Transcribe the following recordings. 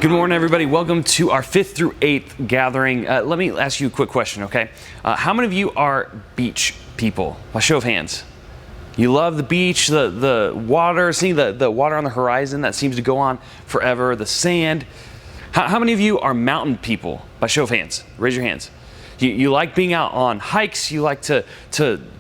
Good morning, everybody. Welcome to our 5th through 8th gathering. Let me ask you a quick question, okay? How many of you are beach people? By show of hands. You love the beach, the water, seeing the water on the horizon that seems to go on forever, the sand. How many of you are mountain people? By show of hands. Raise your hands. You like being out on hikes. You like to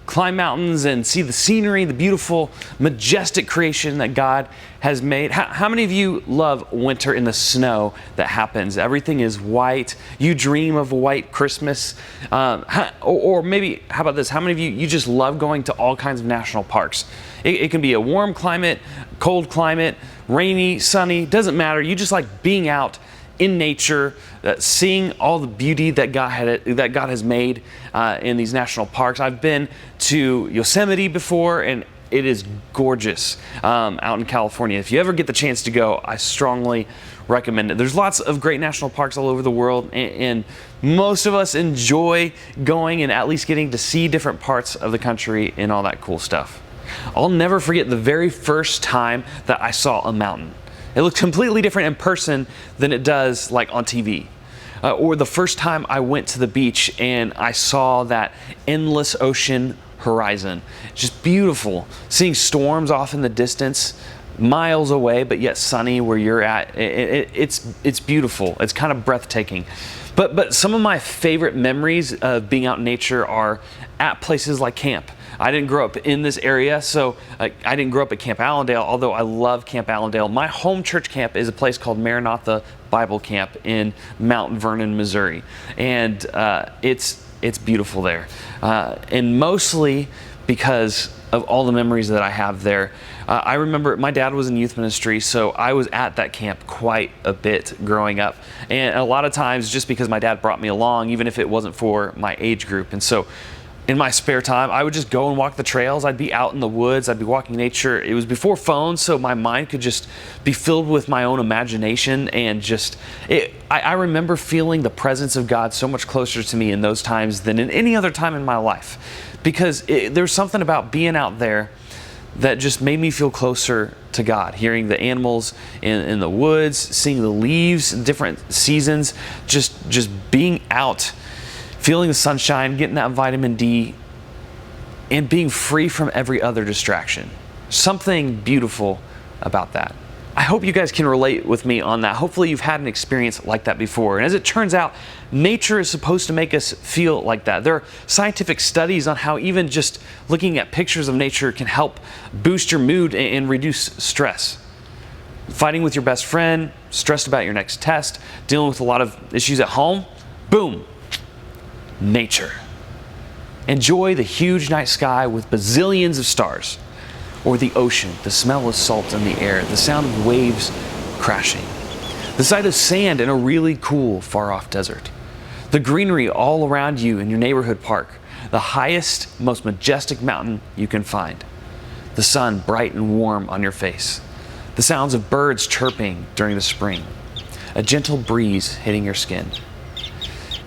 climb mountains and see the scenery, the beautiful, majestic creation that God has made. How many of you love winter in the snow that happens? Everything is white. You dream of a white Christmas. Or maybe, how about this? How many of you just love going to all kinds of national parks? It can be a warm climate, cold climate, rainy, sunny, doesn't matter. You just like being out in nature, seeing all the beauty that God has made in these national parks. I've been to Yosemite before, and it is gorgeous out in California. If you ever get the chance to go, I strongly recommend it. There's lots of great national parks all over the world, and most of us enjoy going and at least getting to see different parts of the country and all that cool stuff. I'll never forget the very first time that I saw a mountain. It looks completely different in person than it does like on TV. Or the first time I went to the beach and I saw that endless ocean horizon. Just beautiful. Seeing storms off in the distance, miles away, but yet sunny where you're at. It's beautiful. It's kind of breathtaking. But some of my favorite memories of being out in nature are at places like camp. I didn't grow up in this area, so I didn't grow up at Camp Allendale, although I love Camp Allendale. My home church camp is a place called Maranatha Bible Camp in Mount Vernon, Missouri. And it's beautiful there. And mostly because of all the memories that I have there. I remember my dad was in youth ministry, so I was at that camp quite a bit growing up. And a lot of times just because my dad brought me along, even if it wasn't for my age group. And so in my spare time, I would just go and walk the trails. I'd be out in the woods. I'd be walking nature. It was before phones, so my mind could just be filled with my own imagination. And I remember feeling the presence of God so much closer to me in those times than in any other time in my life. Because there's something about being out there that just made me feel closer to God. Hearing the animals in the woods, seeing the leaves in different seasons, just being out, feeling the sunshine, getting that vitamin D, and being free from every other distraction. Something beautiful about that. I hope you guys can relate with me on that. Hopefully you've had an experience like that before. And as it turns out, nature is supposed to make us feel like that. There are scientific studies on how even just looking at pictures of nature can help boost your mood and reduce stress. Fighting with your best friend, stressed about your next test, dealing with a lot of issues at home, boom. Nature. Enjoy the huge night sky with bazillions of stars, or the ocean, the smell of salt in the air, the sound of waves crashing, the sight of sand in a really cool far-off desert, the greenery all around you in your neighborhood park, the highest, most majestic mountain you can find, the sun bright and warm on your face, the sounds of birds chirping during the spring, a gentle breeze hitting your skin.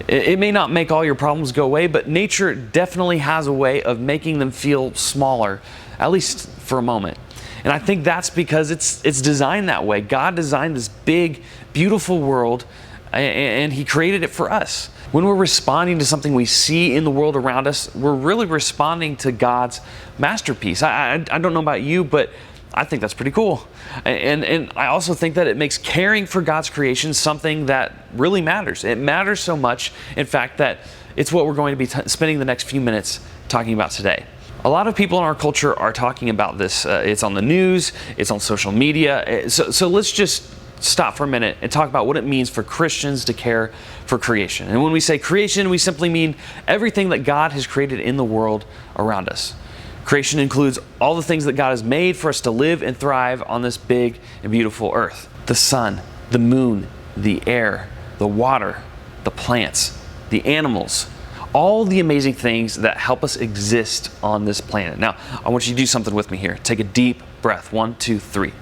It may not make all your problems go away, but nature definitely has a way of making them feel smaller, at least for a moment. And I think that's because it's designed that way. God designed this big, beautiful world, and He created it for us. When we're responding to something we see in the world around us, we're really responding to God's masterpiece. I don't know about you, but I think that's pretty cool. And I also think that it makes caring for God's creation something that really matters. It matters so much, in fact, that it's what we're going to be spending the next few minutes talking about today. A lot of people in our culture are talking about this. It's on the news, it's on social media. So let's just stop for a minute and talk about what it means for Christians to care for creation. And when we say creation, we simply mean everything that God has created in the world around us. Creation includes all the things that God has made for us to live and thrive on this big and beautiful earth. The sun, the moon, the air, the water, the plants, the animals, all the amazing things that help us exist on this planet. Now, I want you to do something with me here. Take a deep breath. 1, 2, 3.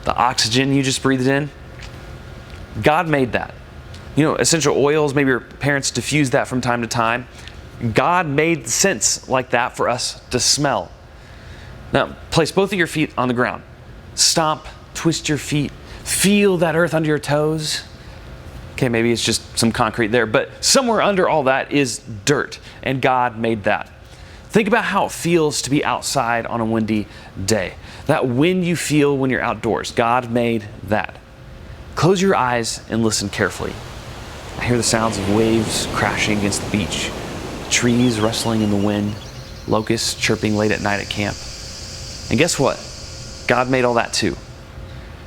The oxygen you just breathed in, God made that. You know, essential oils, maybe your parents diffuse that from time to time. God made scents like that for us to smell. Now, place both of your feet on the ground. Stomp, twist your feet, feel that earth under your toes. Okay, maybe it's just some concrete there, but somewhere under all that is dirt, and God made that. Think about how it feels to be outside on a windy day. That wind you feel when you're outdoors, God made that. Close your eyes and listen carefully. I hear the sounds of waves crashing against the beach, trees rustling in the wind, locusts chirping late at night at camp. And guess what? God made all that too.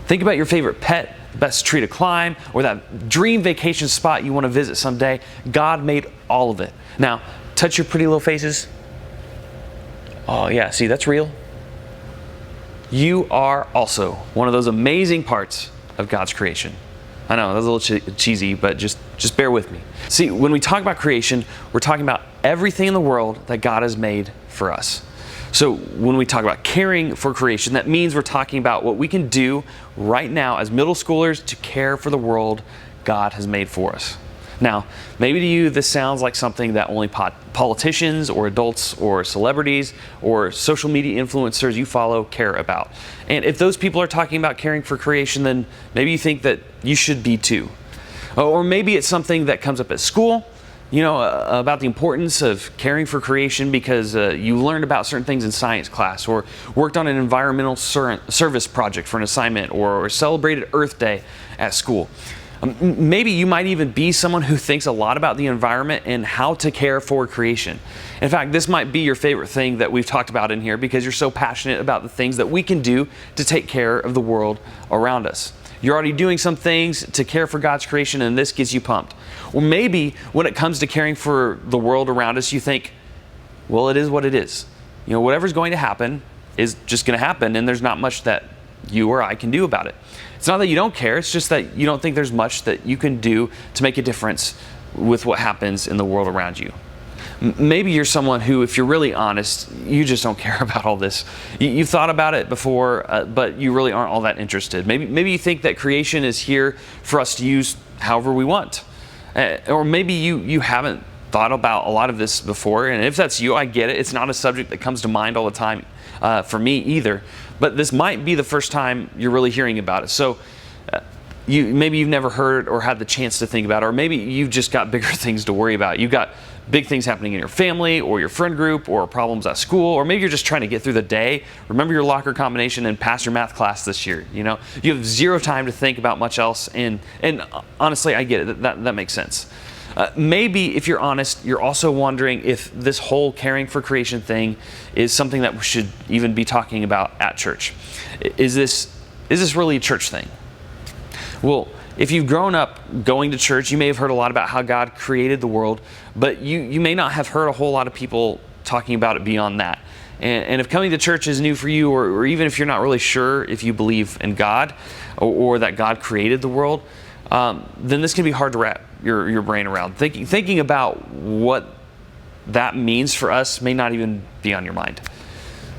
Think about your favorite pet, the best tree to climb, or that dream vacation spot you want to visit someday. God made all of it. Now, touch your pretty little faces. Oh yeah, see, that's real. You are also one of those amazing parts of God's creation. I know, that's a little cheesy, but just bear with me. See, when we talk about creation, we're talking about everything in the world that God has made for us. So when we talk about caring for creation, that means we're talking about what we can do right now as middle schoolers to care for the world God has made for us. Now, maybe to you this sounds like something that only politicians or adults or celebrities or social media influencers you follow care about. And if those people are talking about caring for creation, then maybe you think that you should be too. Or maybe it's something that comes up at school, about the importance of caring for creation because you learned about certain things in science class, or worked on an environmental service project for an assignment, or celebrated Earth Day at school. Maybe you might even be someone who thinks a lot about the environment and how to care for creation. In fact, this might be your favorite thing that we've talked about in here because you're so passionate about the things that we can do to take care of the world around us. You're already doing some things to care for God's creation, and this gets you pumped. Or maybe when it comes to caring for the world around us, you think, well, it is what it is. Whatever's going to happen is just going to happen, and there's not much that you or I can do about it. It's not that you don't care, it's just that you don't think there's much that you can do to make a difference with what happens in the world around you. Maybe you're someone who, if you're really honest, you just don't care about all this. You've thought about it before, but you really aren't all that interested. Maybe you think that creation is here for us to use however we want. Or maybe you haven't thought about a lot of this before, and if that's you, I get it. It's not a subject that comes to mind all the time for me either. But this might be the first time you're really hearing about it. So maybe you've never heard or had the chance to think about it, or maybe you've just got bigger things to worry about. You've got big things happening in your family or your friend group or problems at school, or maybe you're just trying to get through the day, remember your locker combination, and pass your math class this year. You have zero time to think about much else, and honestly, I get it. That makes sense. Maybe, if you're honest, you're also wondering if this whole caring for creation thing is something that we should even be talking about at church. Is this really a church thing? Well, if you've grown up going to church, you may have heard a lot about how God created the world, but you may not have heard a whole lot of people talking about it beyond that. And if coming to church is new for you, or even if you're not really sure if you believe in God or that God created the world, then this can be hard to wrap your brain around. Thinking about what that means for us may not even be on your mind.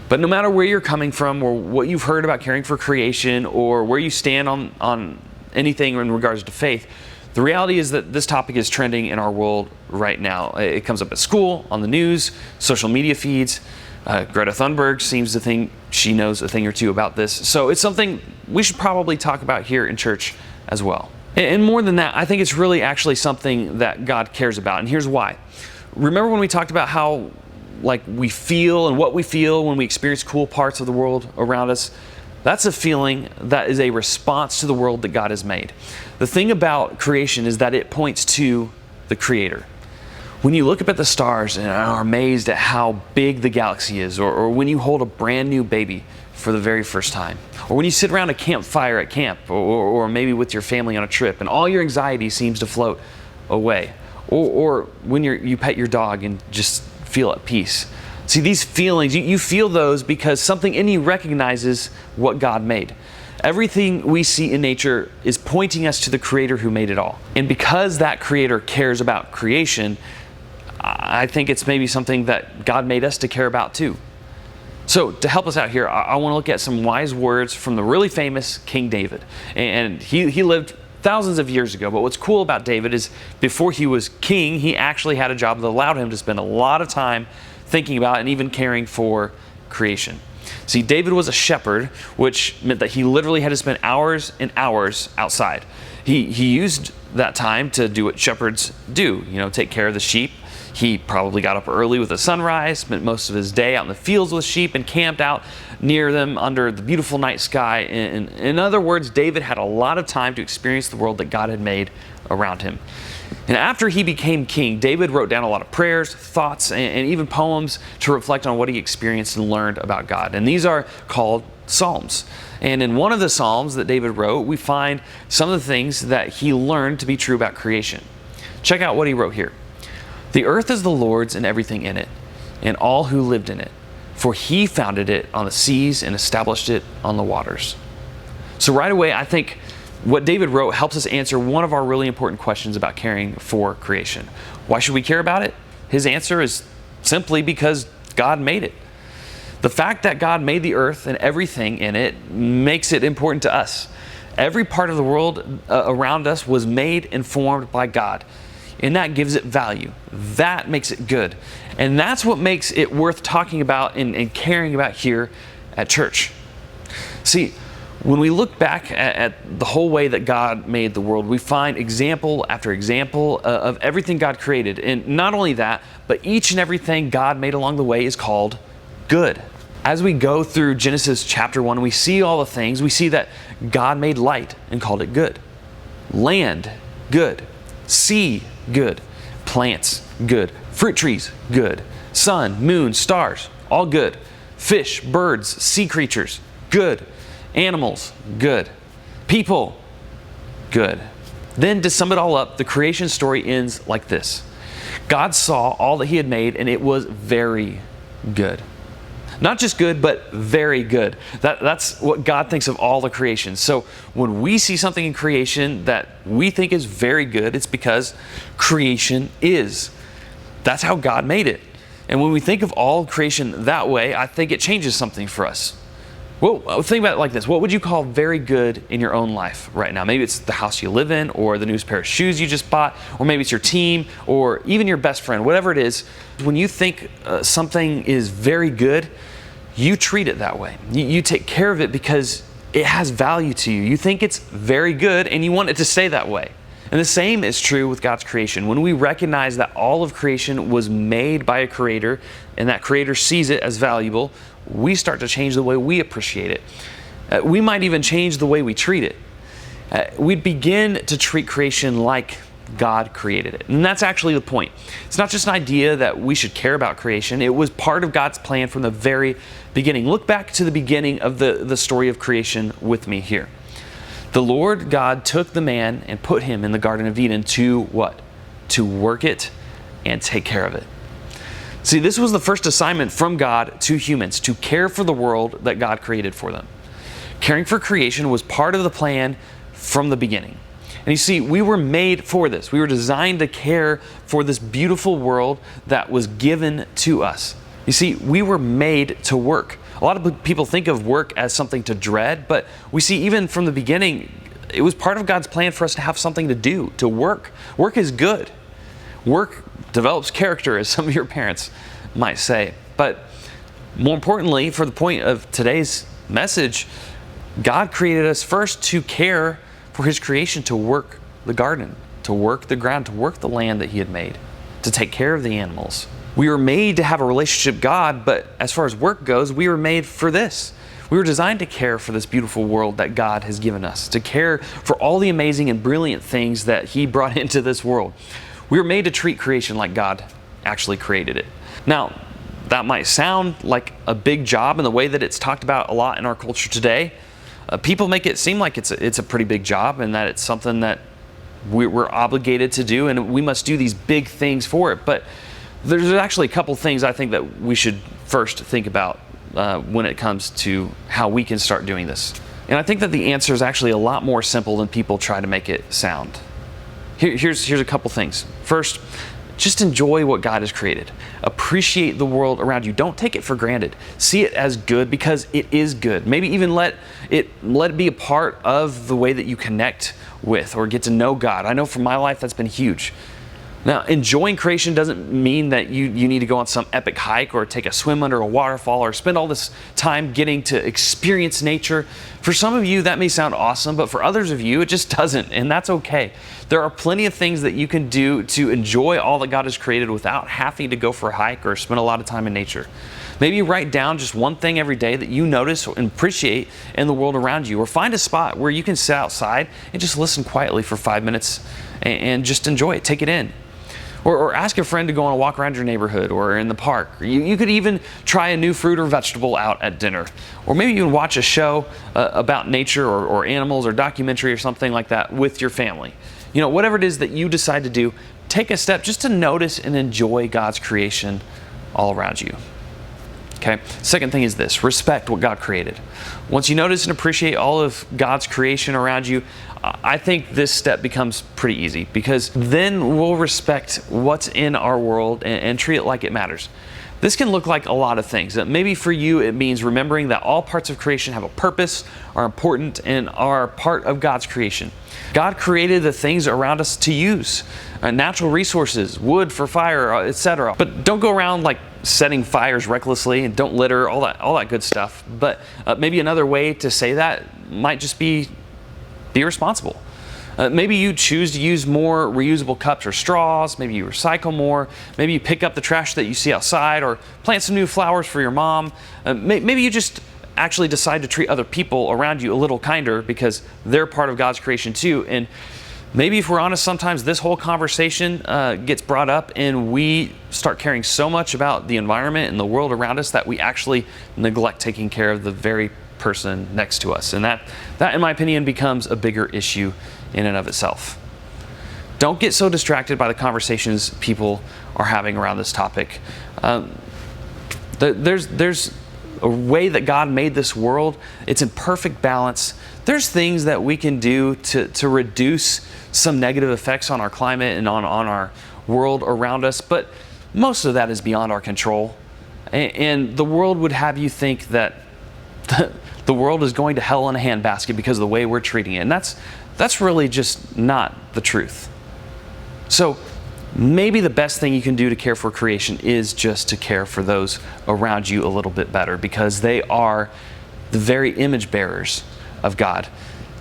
But no matter where you're coming from, or what you've heard about caring for creation, or where you stand on anything in regards to faith, the reality is that this topic is trending in our world right now. It comes up at school, on the news, social media feeds. Greta Thunberg seems to think she knows a thing or two about this. So it's something we should probably talk about here in church as well. And more than that, I think it's really actually something that God cares about. And here's why. Remember when we talked about how we feel and what we feel when we experience cool parts of the world around us? That's a feeling that is a response to the world that God has made. The thing about creation is that it points to the Creator. When you look up at the stars and are amazed at how big the galaxy is, or when you hold a brand new baby for the very first time, or when you sit around a campfire at camp, or maybe with your family on a trip and all your anxiety seems to float away, or when you pet your dog and just feel at peace. See, these feelings, you feel those because something in you recognizes what God made. Everything we see in nature is pointing us to the Creator who made it all. And because that Creator cares about creation, I think it's maybe something that God made us to care about too. So to help us out here, I want to look at some wise words from the really famous King David. And he lived thousands of years ago. But what's cool about David is before he was king, he actually had a job that allowed him to spend a lot of time thinking about and even caring for creation. See, David was a shepherd, which meant that he literally had to spend hours and hours outside. He used that time to do what shepherds do, take care of the sheep. He probably got up early with the sunrise, spent most of his day out in the fields with sheep, and camped out near them under the beautiful night sky. In other words, David had a lot of time to experience the world that God had made around him. And after he became king, David wrote down a lot of prayers, thoughts, and even poems to reflect on what he experienced and learned about God. And these are called Psalms. And in one of the Psalms that David wrote, we find some of the things that he learned to be true about creation. Check out what he wrote here. The earth is the Lord's and everything in it, and all who lived in it. For he founded it on the seas and established it on the waters. So right away, I think what David wrote helps us answer one of our really important questions about caring for creation. Why should we care about it? His answer is simply because God made it. The fact that God made the earth and everything in it makes it important to us. Every part of the world around us was made and formed by God. And that gives it value. That makes it good. And that's what makes it worth talking about and caring about here at church. See, when we look back at the whole way that God made the world, we find example after example of everything God created. And not only that, but each and everything God made along the way is called good. As we go through Genesis chapter 1, we see all the things. We see that God made light and called it good. Land, good. Sea, good. Plants, good. Fruit trees, good. Sun, moon, stars, all good. Fish, birds, sea creatures, good. Animals, good. People, good. Then to sum it all up, the creation story ends like this. God saw all that he had made, and it was very good. Not just good, but very good. That's what God thinks of all the creation. So when we see something in creation that we think is very good, it's because creation is. That's how God made it. And when we think of all creation that way, I think it changes something for us. Well, think about it like this. What would you call very good in your own life right now? Maybe it's the house you live in, or the newest pair of shoes you just bought, or maybe it's your team, or even your best friend, whatever it is. When you think something is very good, you treat it that way. You take care of it because it has value to you. You think it's very good and you want it to stay that way. And the same is true with God's creation. When we recognize that all of creation was made by a creator and that creator sees it as valuable, we start to change the way we appreciate it. We might even change the way we treat it. We'd begin to treat creation like God created it. And that's actually the point. It's not just an idea that we should care about creation. It was part of God's plan from the very beginning. Look back to the beginning of the story of creation with me here. The Lord God took the man and put him in the Garden of Eden to what? To work it and take care of it. See, this was the first assignment from God to humans, to care for the world that God created for them. Caring for creation was part of the plan from the beginning. And you see, we were made for this. We were designed to care for this beautiful world that was given to us. You see, we were made to work. A lot of people think of work as something to dread, but we see even from the beginning, it was part of God's plan for us to have something to do, to work. Work is good. Work develops character, as some of your parents might say. But more importantly, for the point of today's message, God created us first to care for his creation, to work the garden, to work the ground, to work the land that he had made, to take care of the animals. We were made to have a relationship with God, but as far as work goes, we were made for this. We were designed to care for this beautiful world that God has given us, to care for all the amazing and brilliant things that he brought into this world. We were made to treat creation like God actually created it. Now, that might sound like a big job in the way that it's talked about a lot in our culture today. People make it seem like it's a pretty big job and that it's something that we're obligated to do and we must do these big things for it. But there's actually a couple things I think that we should first think about when it comes to how we can start doing this. And I think that the answer is actually a lot more simple than people try to make it sound. Here's a couple things. First, just enjoy what God has created. Appreciate the world around you. Don't take it for granted. See it as good because it is good. Maybe even let it be a part of the way that you connect with or get to know God. I know for my life that's been huge. Now, enjoying creation doesn't mean that you need to go on some epic hike or take a swim under a waterfall or spend all this time getting to experience nature. For some of you, that may sound awesome, but for others of you, it just doesn't, and that's okay. There are plenty of things that you can do to enjoy all that God has created without having to go for a hike or spend a lot of time in nature. Maybe write down just one thing every day that you notice and appreciate in the world around you, or find a spot where you can sit outside and just listen quietly for 5 minutes and just enjoy it, take it in. Or ask a friend to go on a walk around your neighborhood or in the park. You could even try a new fruit or vegetable out at dinner. Or maybe you can watch a show about nature or animals or documentary or something like that with your family. Whatever it is that you decide to do, take a step just to notice and enjoy God's creation all around you. Okay. Second thing is this: respect what God created. Once you notice and appreciate all of God's creation around you, I think this step becomes pretty easy, because then we'll respect what's in our world and treat it like it matters. This can look like a lot of things. Maybe for you, it means remembering that all parts of creation have a purpose, are important, and are part of God's creation. God created the things around us to use, natural resources, wood for fire, etc. But don't go around like setting fires recklessly, and don't litter, all that good stuff. But maybe another way to say that might just be responsible. Maybe you choose to use more reusable cups or straws. Maybe you recycle more. Maybe you pick up the trash that you see outside, or plant some new flowers for your mom. Maybe you just actually decide to treat other people around you a little kinder, because they're part of God's creation too. And maybe, if we're honest, sometimes this whole conversation gets brought up and we start caring so much about the environment and the world around us that we actually neglect taking care of the very person next to us. And that in my opinion becomes a bigger issue in and of itself. Don't get so distracted by the conversations people are having around this topic. There's a way that God made this world. It's in perfect balance. There's things that we can do to reduce some negative effects on our climate and on our world around us, but most of that is beyond our control. And the world would have you think that the world is going to hell in a handbasket because of the way we're treating it. And that's really just not the truth. So maybe the best thing you can do to care for creation is just to care for those around you a little bit better, because they are the very image bearers of God,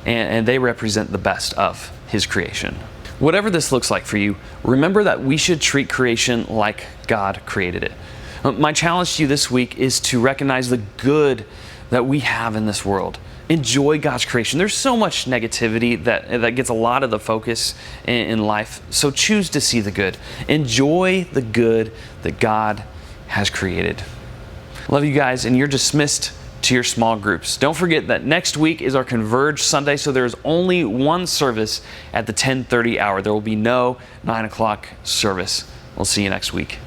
and they represent the best of His creation. Whatever this looks like for you, remember that we should treat creation like God created it. My challenge to you this week is to recognize the good that we have in this world. Enjoy God's creation. There's so much negativity that gets a lot of the focus in life. So choose to see the good. Enjoy the good that God has created. Love you guys, and you're dismissed to your small groups. Don't forget that next week is our Converge Sunday, so there's only one service at the 10:30 hour. There will be no 9 o'clock service. We'll see you next week.